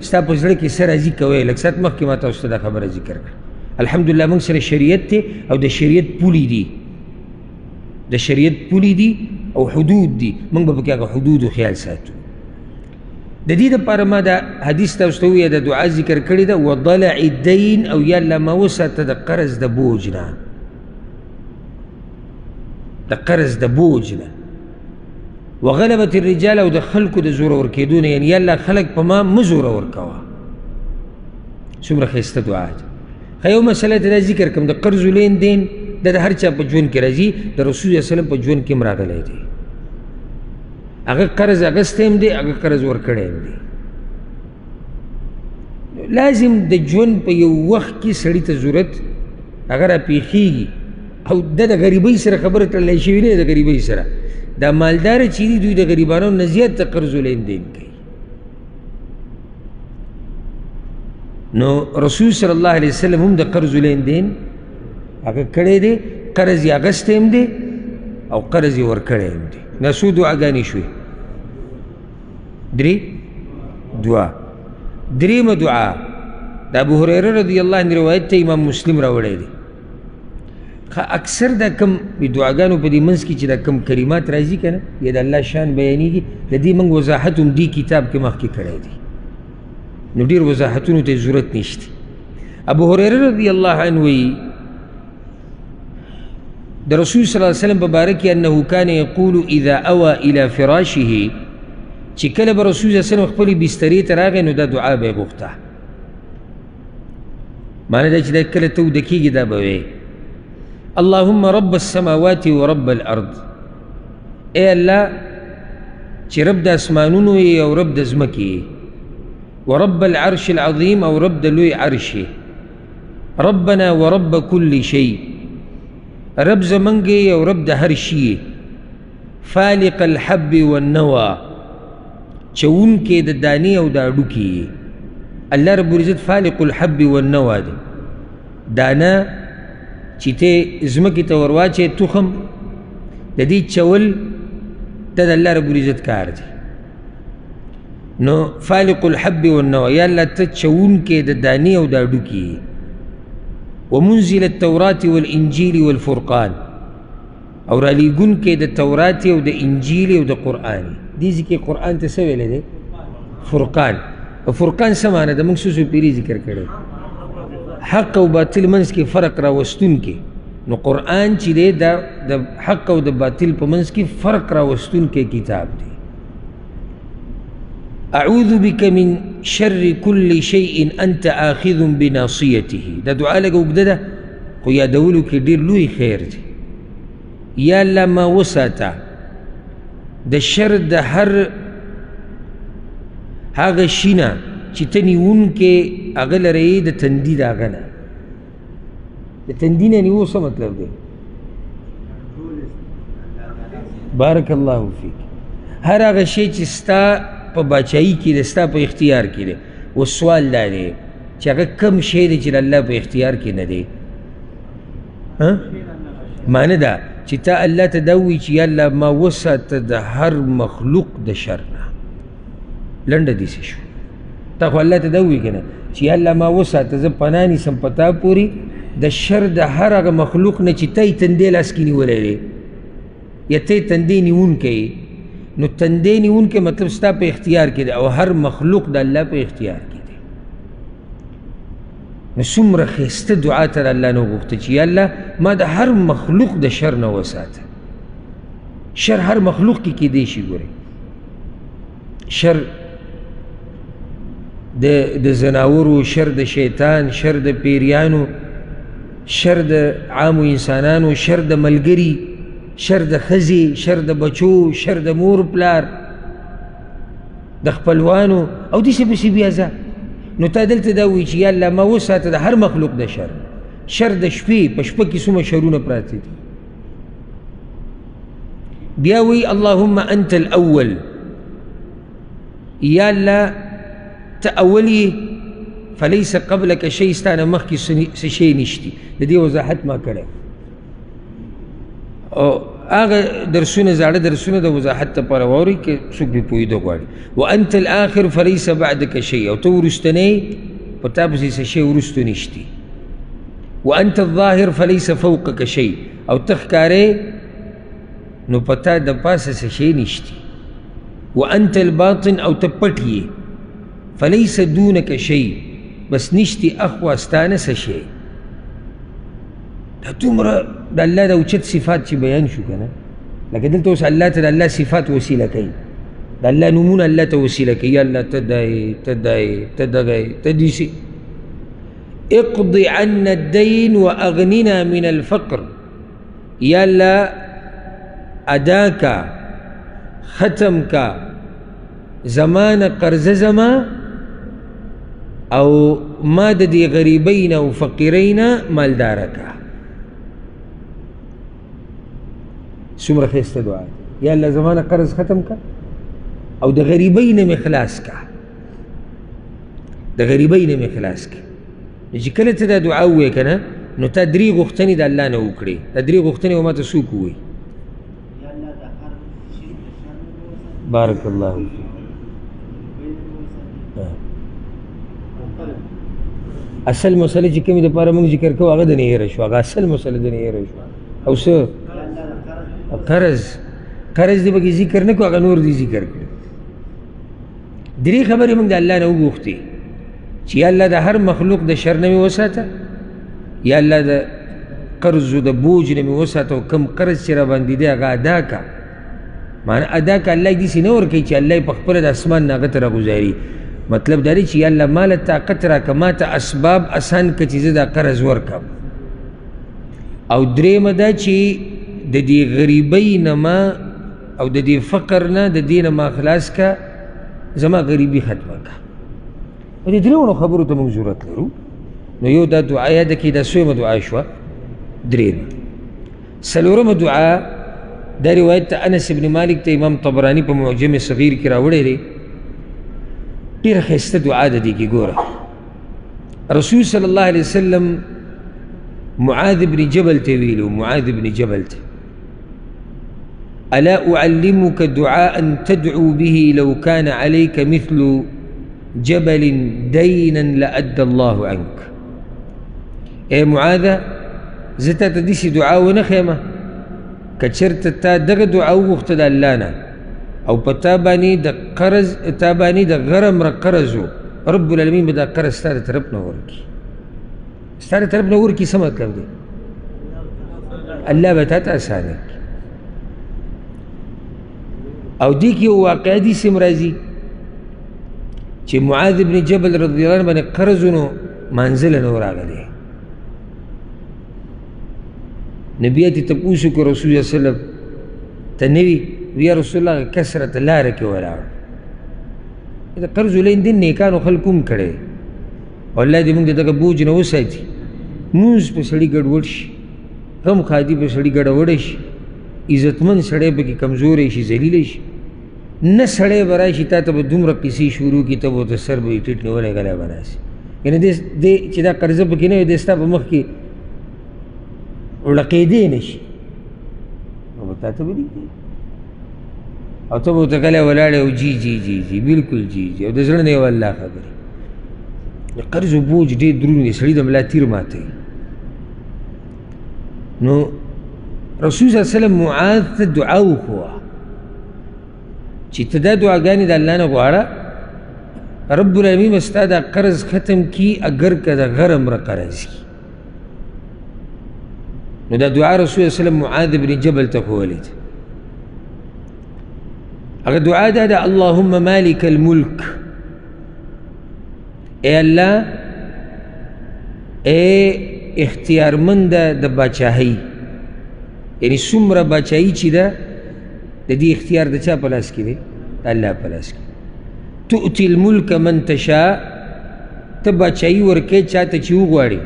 ستا په زړه کې څه راځي کوی. لږ ساعت مخکې ما تاسو ته دا خبره ذکر کړه. الحمدلله موږ سره شریعت دی او د شریعت پولې دي، د شریعت پولې دي او حدود دي. موږ به پکې هغه حدودو خیال ساتو. د دې دپاره ما دا حدیث تاسو ته وویه، د دعا ذکر کړې ده، وضلع الدین، او یا الله ما وساته د قرض د بوج نه، د قرض د بوج نه. وغلبت الرجال، او د خلکو د زورور کېدو نه، یعنې یا الله خلک په ما مه زورور کوه. څومره ښایسته دعا ده. ښه یو مسله ته دا ذکر کړم، د قرض لین دین دا د هر چا په ژوند کې راځي، د رسول صلی الله علیه وسلم په ژوند کې هم راغلی دی. هغه قرض اخیستی هم دی، هغه قرض ورکړی هم دی. لازم د ژوند په یو وخت کې سړي ته ضرورت هغه راپېښېږي، او د غریبۍ سره خبره تړلی شوې نه ده. د غریبۍ سره دا مالداره چې دي دوی د غریبانو نه زیات د قرض لین دین کوي. نو رسول صلی الله علیه وسلم هم د قرض لین دین هغه کړی دی، قرض یې اخیستی هم دی او قرض یې ورکړی هم دی. دا څو دعاګانې شوې؟ درې دعا. درېیمه دعا د ابو هریره رضی الله عنه روایت ته امام مسلم راوړی دی. اکثر دا کم دعاګانو په دې منځ کې چې دا کم کلمات راځي که نه، یا د الله شان بیانېږي، د دې موږ وضاحت هم دې کتاب کې مخکې کړی دی. نو ډېر وضاحتونو ته ضرورت نشته. ابو هریره رضی الله عنه وایي د رسول صلی الله علیه وسلم په باره کې انه کان یقول اذا اوى الى فراشه، چې کله به رسول صلی الله علیه وسلم خپلې بسترې ته راغی نو دا دعا به یې غوښته. معنی دا چې دا کله ته وده کېږي دا به وایې اللهم رب السماوات ورب الارض، اے الله چې رب د اسمانونو یې او رب د ځمکې یې، ورب العرش العظیم، او رب د لوی عرش یې، ربنا ورب كل شيء، رب زمنګ یې او رب د هر شي یې، فالق الحب والنوى، چونکې د دانې او د اډوکې یې. الله رب العزت فالق الحب والنوى دی. دانه چې ته ځمکې ته ورواچې تخم، د دې چول دا د الله رب العزت کار دی. نو فالق الحب والنوى، یا الله ته چونکې د دانې او د اډوکې یې. ومنزل التوراة والانجیل والفرقان، او رالیږونکی د تورات او د انجیل او د قرآن. دې ځکه قرآن ته څه ویلی دی؟ فرقان. فرقان څه معنی ده؟ موږ څه څو پیرې ذکر کړی، حق او باطل منځ کې فرق راوستونکی. نو قرآن چې دی دا د حق او د باطل په منځ کې فرق راوستونکی کتاب دی. اعوذ بك من شر كل شيء انت آخذ بناصيته. دا دعا لږه اوږده ده خو یادولو کې ډېر لوی خیر دی. یا الله ما وساته د شر د هر هغه شي نه چې ته نیونکې هغه لره یې د تندي د هغه نه. د تندي نه نیو څه مطلب دی؟ بارک الله فیک. هر هغه شی چې ستا په باچایي کې دی، ستا په اختیار کې دی. و سوال دا دی چې هغه کم شی دی چې د الله په اختیار کې نه دی. معنی دا چې تا الله ته دا ووایي چې یا الله ما وساته د هر مخلوق د شر نه. لنډه داسې شو. تا خو الله ته دا ووایي که نه چې یا الله ما وساته، زه پناه نیسم په تا پورې د شر د هر هغه مخلوق نه چې ته یې تندی لاس کې نیولی دی، یا ته یې تندی نیونکی یې. نو تندی نیونکی مطلب ستا په اختیار کې دی، او هر مخلوق د الله په اختیار کې دی. نو څومره ښایسته دعا ته د الله نه وغوښته چې یا الله ما د هر مخلوق د شر نه وساته. شر هر مخلوق کې کیدی شي. ګورئ شر د زناورو، شر د شیطان، شر د پیریانو، شر د عامو انسانانو، شر د ملګري، شر د ښځې، شر د بچو، شر د مور پلار، د خپلوانو، او داسې پسې بیا ځه. نو تا دلته دا وایي چې یا الله ما وساته د هر مخلوق د شر. شر د شپې، په شپه کې څومره شرونه پراته دي. بیا وایي اللهم انت الاول، یا الله ته اول یې، فلیس قبلک شی، ستا نه مخکې څه شی نشتي. د دې وضاحت ما کړی. او هغه درسونه زاړه درسونه د وضاحت لپاره واورئ که څوک پرې پوهېدو غواړي. وانت الاخر فلیس بعدک شی، او ته وروستنی په تا پسې څه شی وروستو نشتي. وانت الظاهر فلیس فوقک شی، او ته ښکارې نو په تا د پاسه څه شی نشتي. وانت الباطن، او ته پټ یې، فلیس دونک شی، بس نشتي اخوا ستانه څه شی. دا دومره د الله د اوچت صفات چې بیان شو که نه، لکه دلته اوس الله ته د الله صفات وسیله کوي، د الله نومونه الله ته وسیله کوي. یا الله ته دا یې، ته دا یې، ته دغه یې، ته داسې. اقض عنا الدین واغننا من الفقر، یا الله ادا کا، ختم کا زمان قرض زما، او ما د دې غریبین او فقیرین مالداره کا. څومره ښایسته دعا ده. یا الله زمانه قرض ختم کا او د غریبۍ نه مې خلاص کا، د غریبۍ نه مې خلاص کا. چې کله ته دا دعا ووایې که نه، نو تا درې غوښتنې د الله نه وکړې. دا درې غوښتنې به ماته څوک ووایي؟ بارک الله فیک. اصل مسله چې کومې دپاره موږ ذکر کوو هغه د نه هېره شوه، هغه اصل مسله د نه هېره شوه. او څه قرض دې پکې ذکر نه کړو، هغه نور دې ذکر کړو. درې خبرې موږ د الله نه وغوښتې چې یا الله د هر مخلوق د شر نه مې وساته، یا الله د قرض د بوج نه مې وساته، او کوم قرض چې را باندې دی هغه ادا کا. معنی ادا کا الله یې داسې نه ورکوي چې الله یې په خپله د اسمان نه هغه ته راګزاري. مطلب دا دی چې یا الله ماله طاقت راکړه، ما ته اسباب اسان کړه چې زه دا قرض ورکړم. او درېیمه دا چې د دې غریبۍ نه ما او د دې فقر نه د دې نه ما خلاص کا، زما غریبي ختمه کا. او دې درېیمو خبرو ته موږ ضرورت لرو. نو یو دا دعا یاده کړئ، دا څویمه دعا شوه، درېیمه. څلورمه دعا دا روایت ته انس ابن مالک ته امام طبراني په معجم صغیر کې راوړی دی. ډېره ښایسته دعا ده دې کې. ګوره رسول صلی الله علیه وسلم معاذ بن جبل ته ویلو، معاذ بن جبل ته الا اعلمك دعاء تدعو به لو كان عليك مثل جبل دينا لأدى الله عنك. اے معاذ زه تا ته داسې دعا ونه ښیمه که چېرته تا دغه دعا وغوښته د الله نه، او په تا باندې د قرض، تا باندې د غرم را قرض و، رب العالمین به دا قرض ستا د طرف نه ورکړي. ستا د طرف نه ورکړي څه مطلب دی؟ الله به تا ته اسانه کړي. او دې کې یو واقعه داسې هم راځي چې معاذ بن جبل رضی الله عنه باندې قرض و، نو منزله نه و راغلی. نبي ته تپوس وکړو رسول الله صلی الله علیه وسلم ته نه وي یا رسول الله کثرت لاره کې ولاړ. د قرض لیندین نیکانو خلکو هم کړی، والله دې موږ د دغه بوج نه وساتي. مونځ په سړي ګډوډ شي، غم خادي په سړي ګډوډه شي، عزتمند سړی پکې کمزوری شي، ذلیله شي. نه سړی به راشي تا ته به دومره قصې شروع کړي، ته به ورته سر به یې ټیټ نیولی غلی به ناست. یعنې دې چې دا قرضه پکې نه وي، دی ستا په مخ کې ړقېدی نه شي، نو به تا ته به نږدې او ته به ورته غلی ولاړې او جي جي جي جي بلکل جي جي، او د زړه نه یې والله خبرې. د قرض و بوج ډېر دروند دی، سړي د ملا تیر ماتوي. نو رسول صلی الله علیه وسلم معاذ ته دعا وښوه چې ته دا دعاګانې د الله نه غواړه، رب العالمین به ستا دا قرض ختم کي اگر که د غرم را قرض کي. نو دا دعا رسول صلی الله علیه وسلم معاذ بن جبل ته ښوولې ده. هغه دعا دا ده اللهم مالک الملک، اے الله اے اختیارمنده د باچاهۍ، یعنی څومره باچاهي چې ده د دې اختیار د چا په لاس کې دی؟ د الله په لاس کې. تؤتي الملک من تشاء، ته باچاهي ورکوې چا ته چې وغواړې.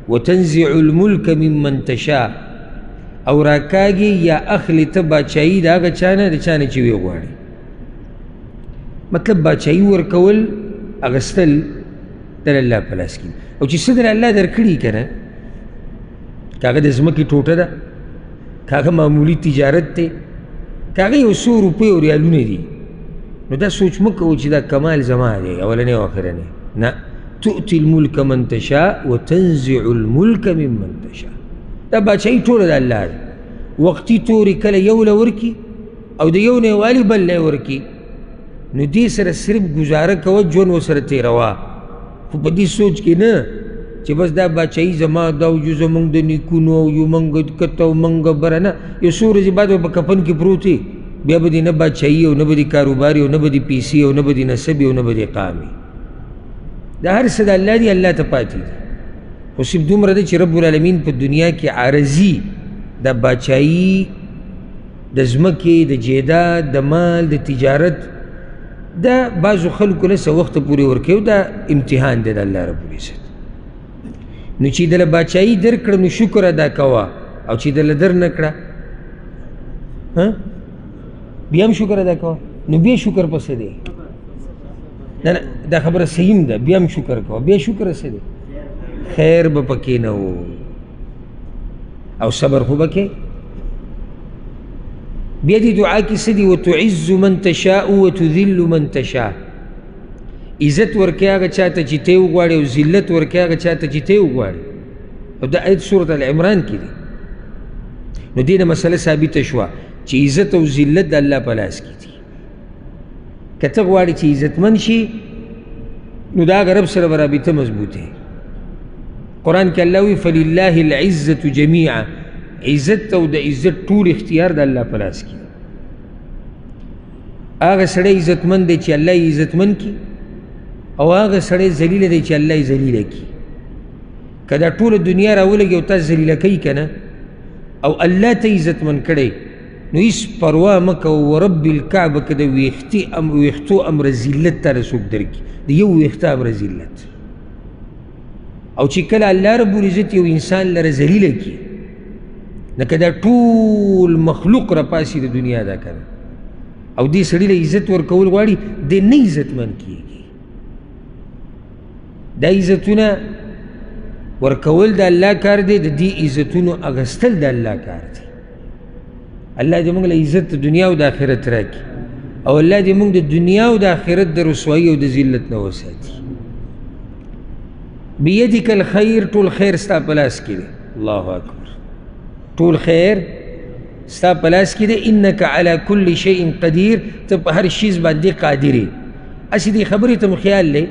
وتنزع الملک ممن تشاء، او راکاږي یا اخلي ته باچاهي د هغه چا نه د چا نه چې ویې غواړې. مطلب باچاهي ورکول اخیستل د الله په لاس کې. او چې څه در الله درکړي که نه، که هغه د ځمکې ټوټه ده، کاغه معمولی تجارت دی، کاغه یو 100 روپۍ او ریالونه دي، نو دا سوچ مه کوو چې دا کمال زما دی اولنی او اخرنی. نه، تؤتي الملک من تشاء وتنزع الملک ممن تشاء. دا بادشاهي ټوله د الله ده. وقتي تورې کله یو له ورکي او د یو نه والي بل له ورکي، نو دې سره صرف ګزاره کوه، ژوند ورسره تېروه، خو په دې سوچ کې نه چې بس دا بادشاهي زما دا او زمونږ د نیکونو او یو موږ کته او موږ بره نه. یو څو ورځې بعد به په کفن کې پروت وي، بیا به دې نه بادشاهي او نه به دې کاروبار او نه به دې پیسې او نه به دې نسب او نه به دې قام وي. دا هر څه د الله دي، الله ته پاتې دي. خو صرف دومره دی چې رب العالمین په دنیا کې عارضي د بادشاهي، د ځمکې، د جیداد، د مال، د تجارت، دا بعضو خلکو له څه وخته پورې ورکوي او دا امتحان دی د الله رب العزت. نو چې دله بادشاهي درکړه نو شکر ادا کوه، او چې دله در نه کړه بیا هم شکر ادا کوه. نو بیا شکر پسې دی؟ نه نه، دا خبره صحیح ده، بیا هم شکر کوه. بیا شکر څه دی؟ خیر به پکې نه و او صبر خو به کې. بیا دې دعا کې څه دي؟ وتعز من تشاء وتذل من تشاء. عزت ورکې هغه چاته چې ته وغواړې او ذلت ورکې هغه چاته چې ته وغواړې. او دا آیت سورة العمران کې دی. نو دې نه مسله ثابته شوه چې عزت او ذلت د الله په لاس کې دي. که ته غواړې چې عزتمند شي نو د هغه رب سره به رابطه مضبوطه. قرآن کې الله وی فلله العزة جميعا، عزت او د عزت ټول اختیار د الله په لاس کې. هغه سړی عزتمند دی چې الله یې عزتمند کړي، او هغه سړی ذلیله دی چې الله یې ذلیله کړي. که دا ټوله دنیا راولګي او تا ذلیله کوي که نه، او الله ته عزتمند کړی، نو هېڅ پروا مه کوه. ورب الکعبه که د ویښتو امر ذلت تاله څوک درکړي، د یو ویښته امر ذلت. او چې کله الله رب العزت یو انسان لره ذلیله کړي، لکه دا ټول مخلوق راپاسي د دنیا دا که نه، او دې سړي له عزت ورکول غواړي، دی نه عزتمند کېږي. دا عزتونه ورکول د الله کار دی، د دې عزتونو اخیستل د الله کار دی. الله دې موږ له عزت د دنیا او د آخرت راکړي، او الله دې موږ د دنیا او د آخرت د رسوایي او د ذلت نه وساتي. بیدک الخیر، ټول خیر ستا په لاس کې دی. الله اکبر. ټول خیر ستا په لاس کې دی. انک علی کل شیء قدیر، ته په هر شیز باندې قادر یې. هسې دې خبرې ته مو خیال دی،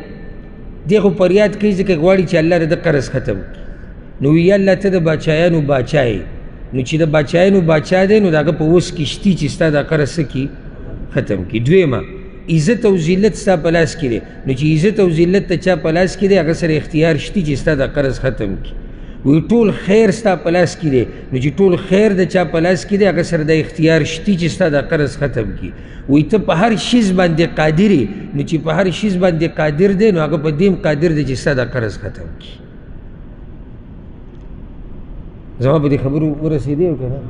دی خو فریاد کوي ځکه غواړي چې الله د قرض ختم کړي. نو وی الله ته د باچایانو باچا یې، نو چې د باچایانو باچا دی نو د هغه په وس کې شتي چې ستا دا قرض څه کړي؟ ختم کړي. دویمه، عزت او ذلت ستا په لاس کې دی. نو چې عزت او ذلت ته چا په لاس کې دی، هغه سره اختیار شتي چې ستا دا قرض ختم کړي. وی ټول خیر ستا په لاس کې دی. نو چې ټول خیر د چا په لاس کې دی، هغه سره د اختیار شتي چې ستا دا قرض ختم کړي. وی ته په هر شیز باندې قادر یې، نو چې په هر شیز باندې قادر دی، نو هغه په دې قادر دی چې ستا دا قرض ختم کړي. زما په دې خبرو ورسېدی او که نه؟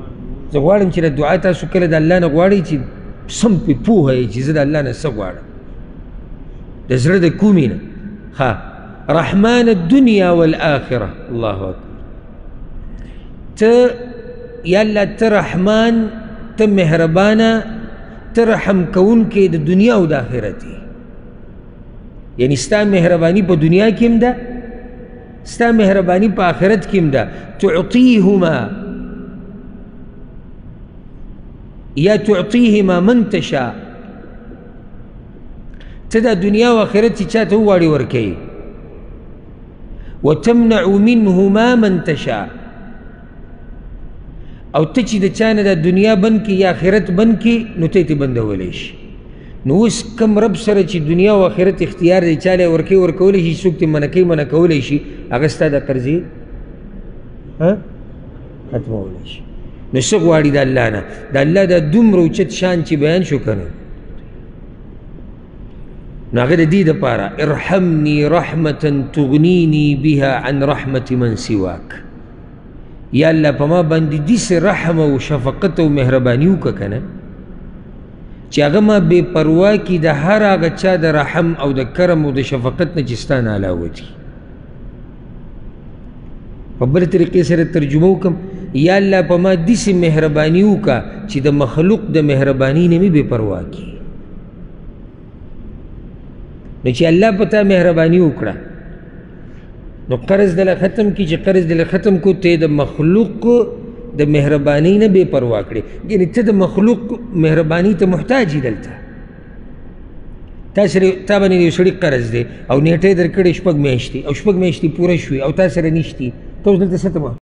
زه غواړم چې د دعا تاسو کله د الله نه غواړئ چې سم پې پوهه یې چې زه د الله نه څه غواړم، د زړه د کومې نه. ها، رحمان الدنیا والآخره. الله اکبر. ته یا الله ته رحمان، ته مهربانه، ته رحم کوونکی د دنیا او د آخرت یې. یعنی ستا مهرباني په دنیا کې هم ده، ستا مهرباني په آخرت کې هم ده. تعطیهما یا تعطیهما من تشاء. ته دا دنیا او آخرت چې چاته وغواړې ورکوي. وتمنع منهما من تشاء. او ته چې د چا نه دا دنیا بند کړي یا آخرت بند کړي، نو ته یې بندولی شي. نو اوس کوم رب سره چې دنیا او آخرت اختیار دی، چا له یې ورکوي ورکولی شي، څوک ترې منع کوي منع کولی شي، هغه ستا دا قرضې ختمولی شي. نو څه غواړي د الله نه؟ د الله دا دومره اوچت شان چې بیان شو که نه، نو هغه د دې دپاره ارحمني رحمة تغنیني بها عن رحمة من سواک. یا الله په ما باندې داسې رحم او شفقت او مهرباني وکړه که نه، چې هغه ما بې پروا کړي د هر هغه چا د رحم او د کرم او د شفقت نه چې ستا نه علاوه دي. په بله طریقې سره ترجمه وکړم، یا الله په ما داسې مهرباني وکړه چې د مخلوق د مهرباني نه مې بې پروا کړي. نو چې الله په تا مهرباني وکړه نو قرض دله ختم کړي. چې قرض دله ختم کو ته د مخلوق د مهرباني نه بې پروا کړې، یعنې ته د مخلوق مهرباني ته محتاج یې. دلته تا باندې یو سړي قرض دی او نیټه یې درکړې 6 میاشتې او 6 میاشتې پوره شوې او تا سره نشتي، ته اوس دلته څه ته